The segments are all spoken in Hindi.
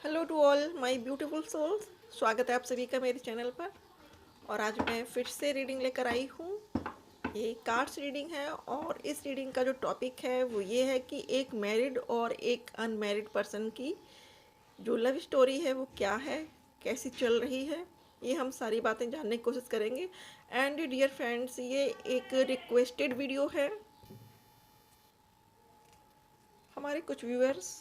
Hello to all my beautiful souls. स्वागत है आप सभी का मेरे चैनल पर। और आज मैं फिर से रीडिंग लेकर आई हूँ। ये कार्ड्स रीडिंग है और इस रीडिंग का जो टॉपिक है वो ये है कि एक मैरिड और एक अनमैरिड पर्सन की जो लव स्टोरी है वो क्या है, कैसी चल रही है, ये हम सारी बातें जानने की कोशिश करेंगे। एंड डियर फ्रेंड्स, ये एक रिक्वेस्टेड वीडियो है। हमारे कुछ व्यूअर्स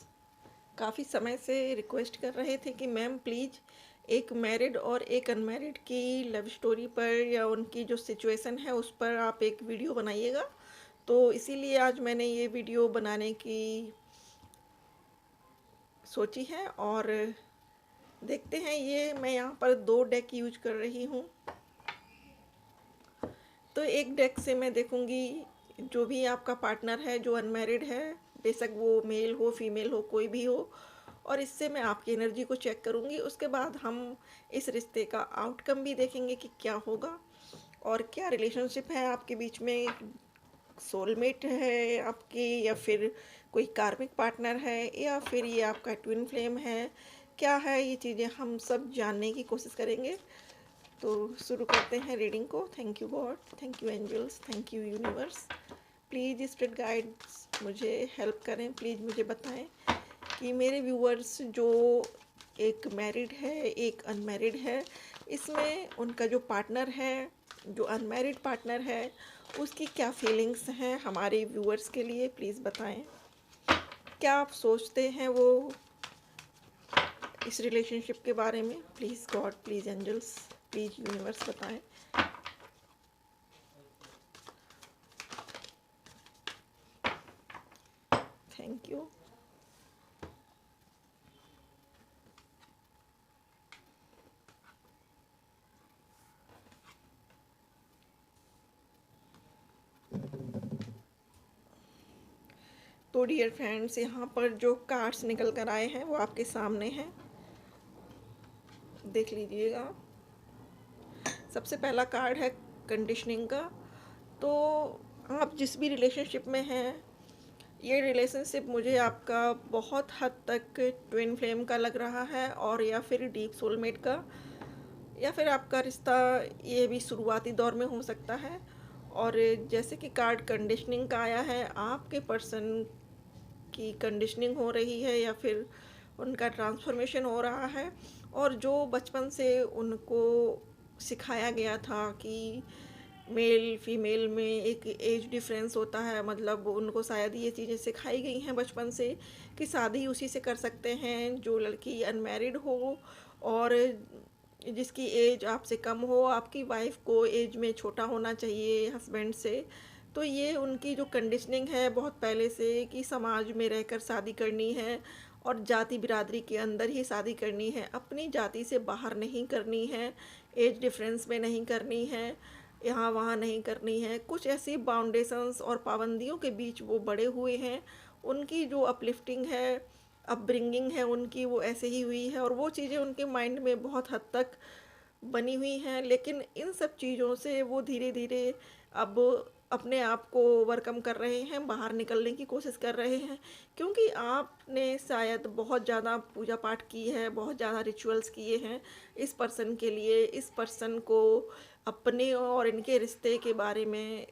काफ़ी समय से रिक्वेस्ट कर रहे थे कि मैम प्लीज़ एक मैरिड और एक अनमैरिड की लव स्टोरी पर या उनकी जो सिचुएशन है उस पर आप एक वीडियो बनाइएगा। तो इसीलिए आज मैंने ये वीडियो बनाने की सोची है। और देखते हैं, ये मैं यहाँ पर दो डेक यूज कर रही हूँ। तो एक डेक से मैं देखूँगी जो भी आपका पार्टनर है जो अनमैरिड है, बेशक वो मेल हो फीमेल हो कोई भी हो, और इससे मैं आपकी एनर्जी को चेक करूँगी। उसके बाद हम इस रिश्ते का आउटकम भी देखेंगे कि क्या होगा और क्या रिलेशनशिप है आपके बीच में, सोलमेट है आपकी या फिर कोई कार्मिक पार्टनर है या फिर ये आपका ट्विन फ्लेम है, क्या है, ये चीज़ें हम सब जानने की कोशिश करेंगे। तो शुरू करते हैं रीडिंग को। Thank you God, thank you angels, thank you universe. Please spirit guides मुझे हेल्प करें, प्लीज़ मुझे बताएं कि मेरे व्यूअर्स जो एक मैरिड है एक अनमैरिड है, इसमें उनका जो पार्टनर है, जो अनमैरिड पार्टनर है, उसकी क्या फीलिंग्स हैं हमारे व्यूअर्स के लिए, प्लीज़ बताएं। क्या आप सोचते हैं वो इस रिलेशनशिप के बारे में? Please God, please angels, please universe बताएं। Thank you. तो डियर फ्रेंड्स, यहाँ पर जो कार्ड्स निकल कर आए हैं वो आपके सामने हैं, देख लीजिएगा। सबसे पहला कार्ड है कंडीशनिंग का। तो आप जिस भी रिलेशनशिप में हैं, ये रिलेशनशिप मुझे आपका बहुत हद तक ट्विन फ्लेम का लग रहा है, और या फिर डीप सोलमेट का, या फिर आपका रिश्ता ये भी शुरुआती दौर में हो सकता है। और जैसे कि कार्ड कंडीशनिंग का आया है, आपके पर्सन की कंडीशनिंग हो रही है या फिर उनका ट्रांसफॉर्मेशन हो रहा है। और जो बचपन से उनको सिखाया गया था कि मेल फीमेल में एक एज डिफरेंस होता है, मतलब उनको शायद ये चीज़ें सिखाई गई हैं बचपन से कि शादी उसी से कर सकते हैं जो लड़की अनमैरिड हो, और जिसकी एज आपसे कम हो, आपकी वाइफ को एज में छोटा होना चाहिए हस्बैंड से। तो ये उनकी जो कंडीशनिंग है बहुत पहले से कि समाज में रहकर शादी करनी है और जाति बिरादरी के अंदर ही शादी करनी है, अपनी जाति से बाहर नहीं करनी है, एज डिफरेंस में नहीं करनी है, यहाँ वहाँ नहीं करनी है। कुछ ऐसी बाउंडेशंस और पाबंदियों के बीच वो बड़े हुए हैं। उनकी जो अपलिफ्टिंग है, अपब्रिंगिंग है उनकी, वो ऐसे ही हुई है और वो चीज़ें उनके माइंड में बहुत हद तक बनी हुई हैं। लेकिन इन सब चीज़ों से वो धीरे धीरे अब अपने आप को ओवरकम कर रहे हैं, बाहर निकलने की कोशिश कर रहे हैं, क्योंकि आपने शायद बहुत ज़्यादा पूजा पाठ की है, बहुत ज़्यादा रिचुअल्स किए हैं इस पर्सन के लिए। इस पर्सन को अपने और इनके रिश्ते के बारे में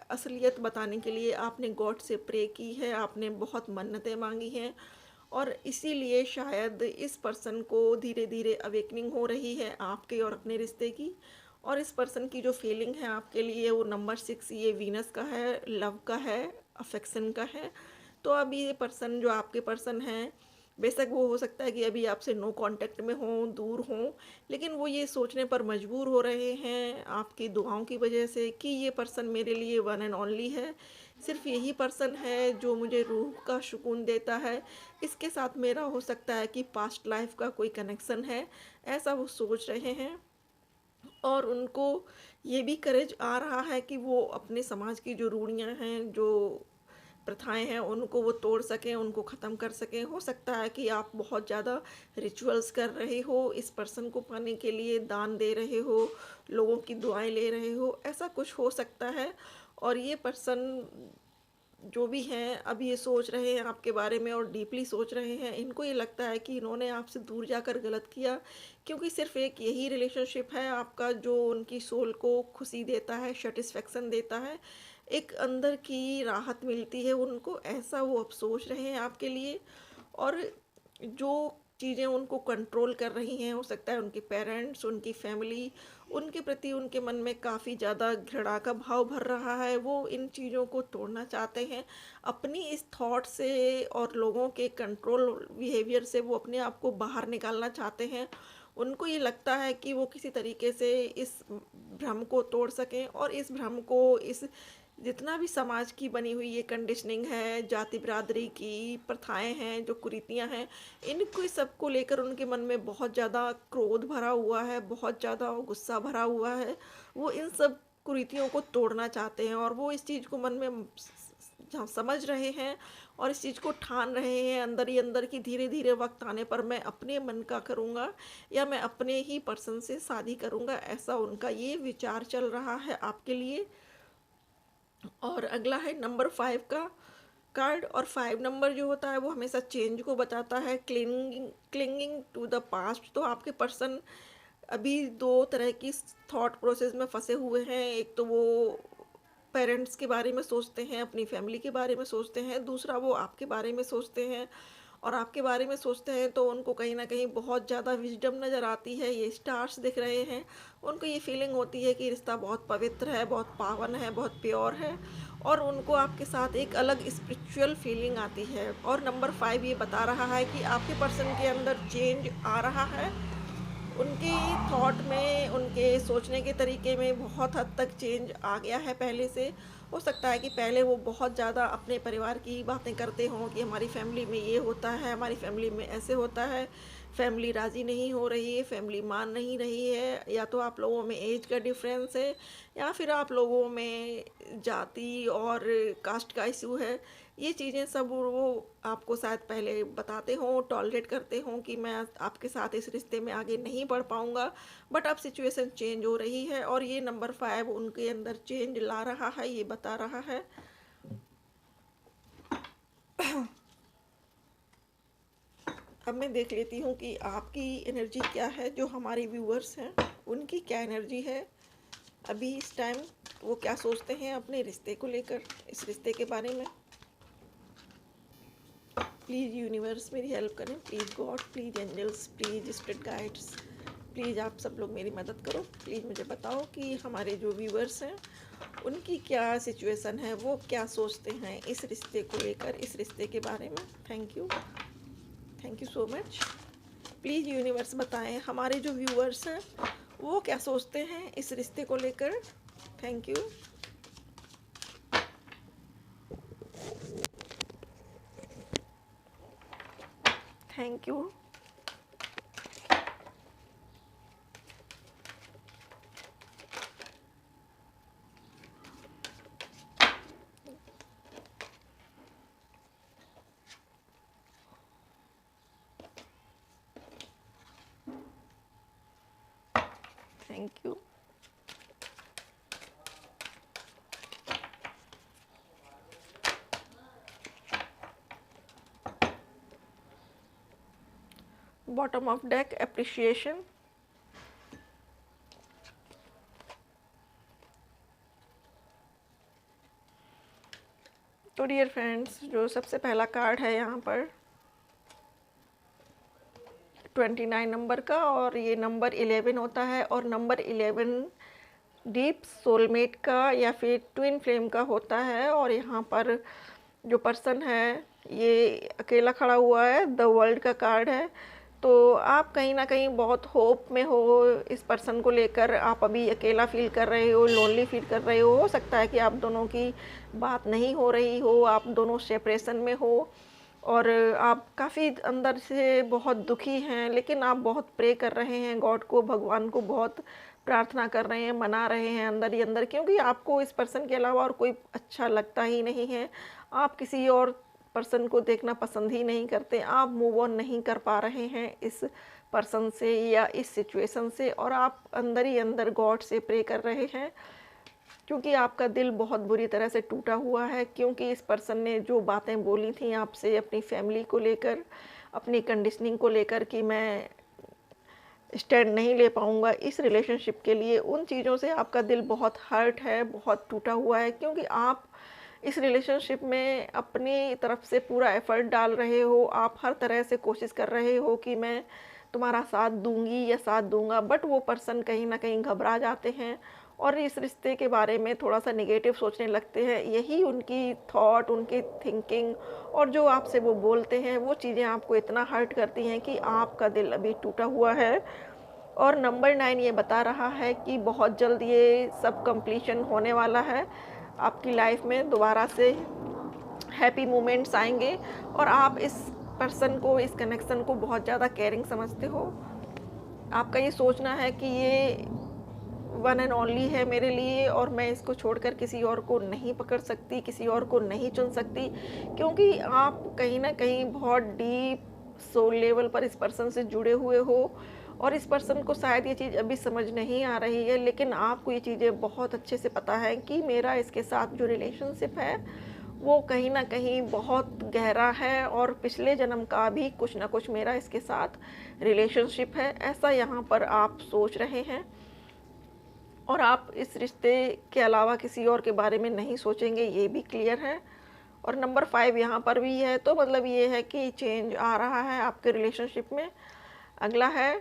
असलियत बताने के लिए आपने गॉड से प्रे की है, आपने बहुत मन्नतें मांगी हैं, और इसीलिए शायद इस पर्सन को धीरे धीरे अवेकनिंग हो रही है आपके और अपने रिश्ते की। और इस पर्सन की जो फीलिंग है आपके लिए वो नंबर 6, ये वीनस का है, लव का है, अफेक्शन का है। तो अभी ये पर्सन जो आपके पर्सन हैं, बेशक वो हो सकता है कि अभी आपसे नो कांटेक्ट में हों, दूर हों, लेकिन वो ये सोचने पर मजबूर हो रहे हैं आपकी दुआओं की वजह से कि ये पर्सन मेरे लिए वन एंड ओनली है, सिर्फ यही पर्सन है जो मुझे रूह का सुकून देता है। इसके साथ मेरा हो सकता है कि पास्ट लाइफ का कोई कनेक्शन है, ऐसा वो सोच रहे हैं। और उनको ये भी करेज आ रहा है कि वो अपने समाज की जो रूढ़ियाँ हैं, जो प्रथाएं हैं, उनको वो तोड़ सकें, उनको ख़त्म कर सकें। हो सकता है कि आप बहुत ज़्यादा रिचुअल्स कर रहे हो, इस पर्सन को पाने के लिए दान दे रहे हो, लोगों की दुआएं ले रहे हो, ऐसा कुछ हो सकता है। और ये पर्सन जो भी हैं अब ये सोच रहे हैं आपके बारे में और डीपली सोच रहे हैं, इनको ये लगता है कि इन्होंने आपसे दूर जाकर गलत किया, क्योंकि सिर्फ एक यही रिलेशनशिप है आपका जो उनकी सोल को खुशी देता है, सेटिस्फेक्शन देता है, एक अंदर की राहत मिलती है उनको, ऐसा वो अब सोच रहे हैं आपके लिए। और जो चीज़ें उनको कंट्रोल कर रही हैं, हो सकता है उनके पेरेंट्स, उनकी फैमिली, उनके प्रति उनके मन में काफ़ी ज़्यादा घृणा का भाव भर रहा है। वो इन चीज़ों को तोड़ना चाहते हैं, अपनी इस थॉट से और लोगों के कंट्रोल बिहेवियर से वो अपने आप को बाहर निकालना चाहते हैं। उनको ये लगता है कि वो किसी तरीके से इस भ्रम को तोड़ सकें, और इस भ्रम को, इस जितना भी समाज की बनी हुई ये कंडीशनिंग है, जाति बिरादरी की प्रथाएं हैं, जो कुरीतियां हैं, इनको सबको लेकर उनके मन में बहुत ज़्यादा क्रोध भरा हुआ है, बहुत ज़्यादा गुस्सा भरा हुआ है। वो इन सब कुरीतियों को तोड़ना चाहते हैं, और वो इस चीज़ को मन में समझ रहे हैं और इस चीज़ को ठान रहे हैं अंदर ही अंदर कि धीरे धीरे वक्त आने पर मैं अपने मन का करूँगा, या मैं अपने ही पर्सन से शादी करूँगा, ऐसा उनका ये विचार चल रहा है आपके लिए। और अगला है नंबर 5 का कार्ड, और 5 नंबर जो होता है वो हमेशा चेंज को बताता है, क्लिंगिंग टू द पास्ट। तो आपके पर्सन अभी दो तरह की थॉट प्रोसेस में फंसे हुए हैं। एक तो वो पेरेंट्स के बारे में सोचते हैं, अपनी फैमिली के बारे में सोचते हैं, दूसरा वो आपके बारे में सोचते हैं। और आपके बारे में सोचते हैं तो उनको कहीं ना कहीं बहुत ज़्यादा विजडम नज़र आती है, ये स्टार्स दिख रहे हैं। उनको ये फीलिंग होती है कि रिश्ता बहुत पवित्र है, बहुत पावन है, बहुत प्योर है, और उनको आपके साथ एक अलग स्पिरिचुअल फीलिंग आती है। और नंबर 5 ये बता रहा है कि आपके पर्सन के अंदर चेंज आ रहा है, उनके थॉट में, उनके सोचने के तरीके में बहुत हद तक चेंज आ गया है पहले से। हो सकता है कि पहले वो बहुत ज़्यादा अपने परिवार की बातें करते हों कि हमारी फैमिली में ये होता है, हमारी फैमिली में ऐसे होता है, फैमिली राज़ी नहीं हो रही है, फैमिली मान नहीं रही है, या तो आप लोगों में एज का डिफरेंस है, या फिर आप लोगों में जाति और कास्ट का इशू है। ये चीज़ें सब वो आपको शायद पहले बताते हों, टॉलरेट करते हों कि मैं आपके साथ इस रिश्ते में आगे नहीं बढ़ पाऊँगा, बट अब सिचुएशन चेंज हो रही है, और ये नंबर 5 उनके अंदर चेंज ला रहा है, ये बता रहा है। अब मैं देख लेती हूँ कि आपकी एनर्जी क्या है, जो हमारे व्यूअर्स हैं उनकी क्या एनर्जी है अभी इस टाइम, वो क्या सोचते हैं अपने रिश्ते को लेकर, इस रिश्ते के बारे में। प्लीज़ यूनिवर्स मेरी हेल्प करें, please God, please angels, please spirit guides, please आप सब लोग मेरी मदद करो। प्लीज़ मुझे बताओ कि हमारे जो व्यूअर्स हैं उनकी क्या सिचुएशन है, वो क्या सोचते हैं इस रिश्ते को लेकर, इस रिश्ते के बारे में। Thank you so much. Please universe बताएं हमारे जो व्यूअर्स हैं वो क्या सोचते हैं इस रिश्ते को लेकर। Thank you. Thank you. Thank you. Bottom of deck appreciation. तो डियर फ्रेंड्स, जो सबसे पहला कार्ड है यहाँ पर 29 नंबर का, और ये नंबर 11 होता है, और नंबर 11 डीप सोलमेट का या फिर ट्विन फ्लेम का होता है। और यहाँ पर जो पर्सन है ये अकेला खड़ा हुआ है, द वर्ल्ड का कार्ड है। तो आप कहीं ना कहीं बहुत होप में हो इस पर्सन को लेकर, आप अभी अकेला फील कर रहे हो, लोनली फील कर रहे हो सकता है कि आप दोनों की बात नहीं हो रही हो, आप दोनों सेपरेशन में हो, और आप काफ़ी अंदर से बहुत दुखी हैं, लेकिन आप बहुत प्रे कर रहे हैं गॉड को, भगवान को बहुत प्रार्थना कर रहे हैं, मना रहे हैं अंदर ही अंदर, क्योंकि आपको इस पर्सन के अलावा और कोई अच्छा लगता ही नहीं है। आप किसी और पर्सन को देखना पसंद ही नहीं करते, आप मूव ऑन नहीं कर पा रहे हैं इस पर्सन से या इस सिचुएशन से, और आप अंदर ही अंदर गॉड से प्रे कर रहे हैं क्योंकि आपका दिल बहुत बुरी तरह से टूटा हुआ है, क्योंकि इस पर्सन ने जो बातें बोली थी आपसे अपनी फैमिली को लेकर, अपनी कंडीशनिंग को लेकर कि मैं स्टैंड नहीं ले पाऊँगा इस रिलेशनशिप के लिए, उन चीज़ों से आपका दिल बहुत हर्ट है, बहुत टूटा हुआ है, क्योंकि आप इस रिलेशनशिप में अपनी तरफ से पूरा एफ़र्ट डाल रहे हो, आप हर तरह से कोशिश कर रहे हो कि मैं तुम्हारा साथ दूँगी या साथ दूँगा, बट वो पर्सन कहीं न कहीं घबरा जाते हैं और इस रिश्ते के बारे में थोड़ा-सा नेगेटिव सोचने लगते हैं। यही उनकी थॉट, उनकी थिंकिंग और जो आपसे वो बोलते हैं, वो चीज़ें आपको इतना हर्ट करती हैं कि आपका दिल अभी टूटा हुआ है। और नंबर 9 ये बता रहा है कि बहुत जल्द ये सब कंप्लीशन होने वाला है। आपकी लाइफ में दोबारा से हैप्पी मोमेंट्स आएँगे और आप इस पर्सन को, इस कनेक्शन को बहुत ज़्यादा केयरिंग समझते हो। आपका ये सोचना है कि ये वन एंड ओनली है मेरे लिए और मैं इसको छोड़कर किसी और को नहीं पकड़ सकती, किसी और को नहीं चुन सकती, क्योंकि आप कहीं न कहीं बहुत डीप सोल लेवल पर इस पर्सन से जुड़े हुए हो और इस पर्सन को शायद ये चीज़ अभी समझ नहीं आ रही है, लेकिन आपको ये चीज़ें बहुत अच्छे से पता है कि मेरा इसके साथ जो रिलेशनशिप है, वो कहीं न कहीं बहुत गहरा है और पिछले जन्म का भी कुछ न कुछ मेरा इसके साथ रिलेशनशिप है, ऐसा यहाँ पर आप सोच रहे हैं। और आप इस रिश्ते के अलावा किसी और के बारे में नहीं सोचेंगे, ये भी क्लियर है। और नंबर 5 यहाँ पर भी है, तो मतलब ये है कि चेंज आ रहा है आपके रिलेशनशिप में। अगला है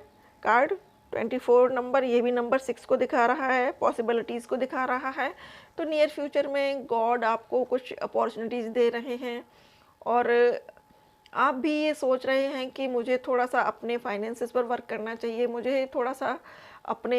कार्ड 24 नंबर, ये भी नंबर 6 को दिखा रहा है, पॉसिबिलिटीज़ को दिखा रहा है। तो नियर फ्यूचर में गॉड आपको कुछ अपॉर्चुनिटीज़ दे रहे हैं और आप भी ये सोच रहे हैं कि मुझे थोड़ा-सा अपने फाइनेंसेस पर वर्क करना चाहिए, मुझे थोड़ा-सा अपने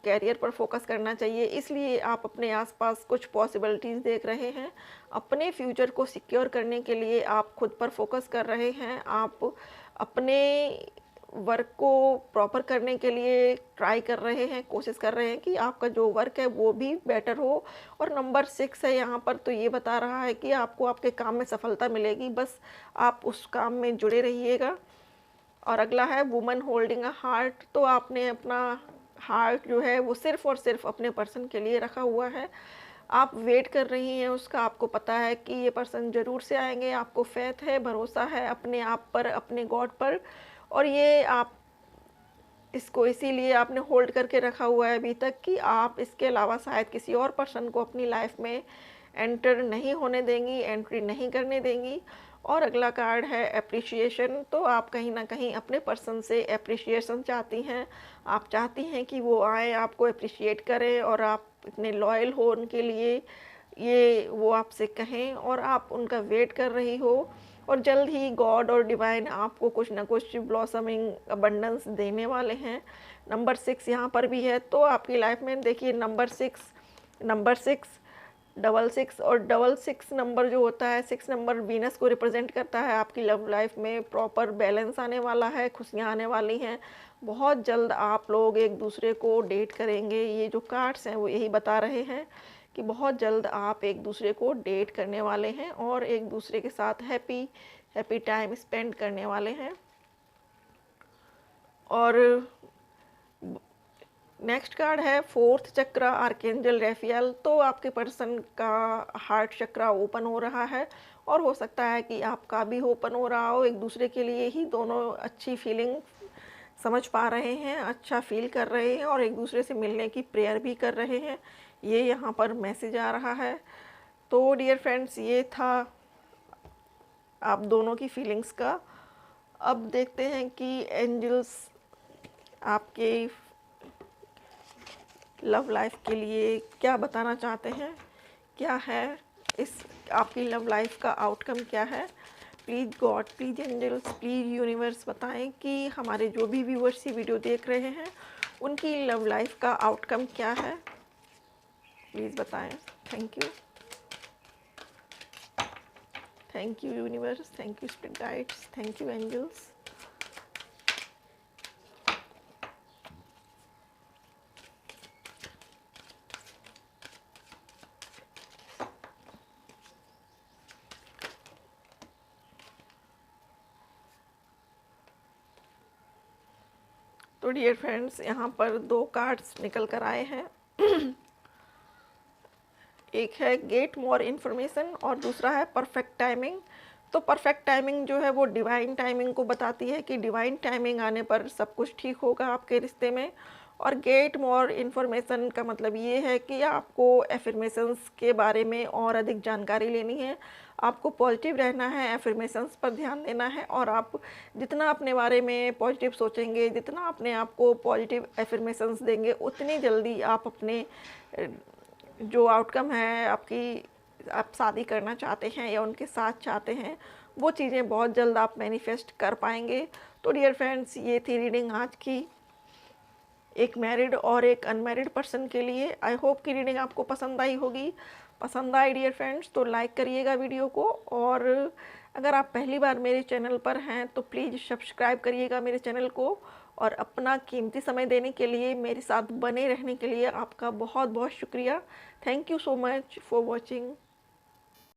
करियर पर फोकस करना चाहिए, इसलिए आप अपने आसपास कुछ पॉसिबिलिटीज़ देख रहे हैं। अपने फ्यूचर को सिक्योर करने के लिए आप खुद पर फोकस कर रहे हैं, आप अपने वर्क को प्रॉपर करने के लिए ट्राई कर रहे हैं, कोशिश कर रहे हैं कि आपका जो वर्क है वो भी बेटर हो। और नंबर 6 है यहाँ पर, तो ये बता रहा है कि आपको आपके काम में सफलता मिलेगी, बस आप उस काम में जुड़े रहिएगा। और अगला है वुमन होल्डिंग अ हार्ट, तो आपने अपना हार्ट जो है वो सिर्फ़ और सिर्फ़ अपने पर्सन के लिए रखा हुआ है। आप वेट कर रही हैं उसका, आपको पता है कि ये पर्सन ज़रूर से आएँगे, आपको फ़ेथ है, भरोसा है अपने आप पर, अपने गॉड पर और ये आप इसको इसीलिए आपने होल्ड करके रखा हुआ है अभी तक कि आप इसके अलावा शायद किसी और पर्सन को अपनी लाइफ में एंटर नहीं होने देंगी, एंट्री नहीं करने देंगी। और अगला कार्ड है एप्रिशिएशन, तो आप कहीं न कहीं अपने पर्सन से एप्रिशिएशन चाहती हैं। आप चाहती हैं कि वो आएँ, आपको एप्रिशिएट करें और आप इतने लॉयल हो उनके लिए, ये वो आपसे कहें और आप उनका वेट कर रही हो। और जल्द ही गॉड और डिवाइन आपको कुछ ना कुछ ब्लॉसमिंग अबंडेंस देने वाले हैं। नंबर 6 यहाँ पर भी है, तो आपकी लाइफ में देखिए नंबर 6, डबल 6 और डबल 6 नंबर जो होता है, 6 नंबर वीनस को रिप्रेजेंट करता है। आपकी लव लाइफ में प्रॉपर बैलेंस आने वाला है, खुशियाँ आने वाली हैं। बहुत जल्द आप लोग एक दूसरे को डेट करेंगे, ये जो कार्ड्स हैं वो यही बता रहे हैं कि बहुत जल्द आप एक दूसरे को डेट करने वाले हैं और एक दूसरे के साथ हैप्पी टाइम स्पेंड करने वाले हैं। और नेक्स्ट कार्ड है फोर्थ चक्रा आर्केंजल रेफियल, तो आपके पर्सन का हार्ट चक्रा ओपन हो रहा है और हो सकता है कि आपका भी ओपन हो रहा हो। एक दूसरे के लिए ही दोनों अच्छी फीलिंग समझ पा रहे हैं, अच्छा फील कर रहे हैं और एक दूसरे से मिलने की प्रेयर भी कर रहे हैं, ये यहाँ पर मैसेज आ रहा है। तो डियर फ्रेंड्स, ये था आप दोनों की फीलिंग्स का। अब देखते हैं कि एंजल्स आपके लव लाइफ के लिए क्या बताना चाहते हैं, क्या है इस आपकी लव लाइफ का आउटकम क्या है। Please God, please angels, please universe बताएं कि हमारे जो भी व्यूअर्स ये वीडियो देख रहे हैं उनकी लव लाइफ का आउटकम क्या है, प्लीज़ बताएं। Thank you, thank you universe, thank you spirit guides, thank you angels. तो डियर फ्रेंड्स, यहाँ पर 2 कार्ड्स निकल कर आए हैं। एक है गेट मोर इन्फॉर्मेशन और दूसरा है परफेक्ट टाइमिंग। तो परफेक्ट टाइमिंग जो है वो डिवाइन टाइमिंग को बताती है कि डिवाइन टाइमिंग आने पर सब कुछ ठीक होगा आपके रिश्ते में। और गेट मोर इन्फॉर्मेशन का मतलब ये है कि आपको एफर्मेशंस के बारे में और अधिक जानकारी लेनी है, आपको पॉजिटिव रहना है, एफर्मेशंस पर ध्यान देना है। और आप जितना अपने बारे में पॉजिटिव सोचेंगे, जितना अपने आप को पॉजिटिव एफर्मेशंस देंगे, उतनी जल्दी आप अपने जो आउटकम है आपकी, आप शादी करना चाहते हैं या उनके साथ चाहते हैं, वो चीज़ें बहुत जल्द आप मैनिफेस्ट कर पाएंगे। तो डियर फ्रेंड्स, ये थी रीडिंग आज की, एक मैरिड और एक अनमैरिड पर्सन के लिए। आई होप कि रीडिंग आपको पसंद आई होगी। पसंद आई डियर फ्रेंड्स तो लाइक करिएगा वीडियो को, और अगर आप पहली बार मेरे चैनल पर हैं तो प्लीज़ सब्सक्राइब करिएगा मेरे चैनल को। और अपना कीमती समय देने के लिए, मेरे साथ बने रहने के लिए आपका बहुत बहुत शुक्रिया। Thank you so much for watching.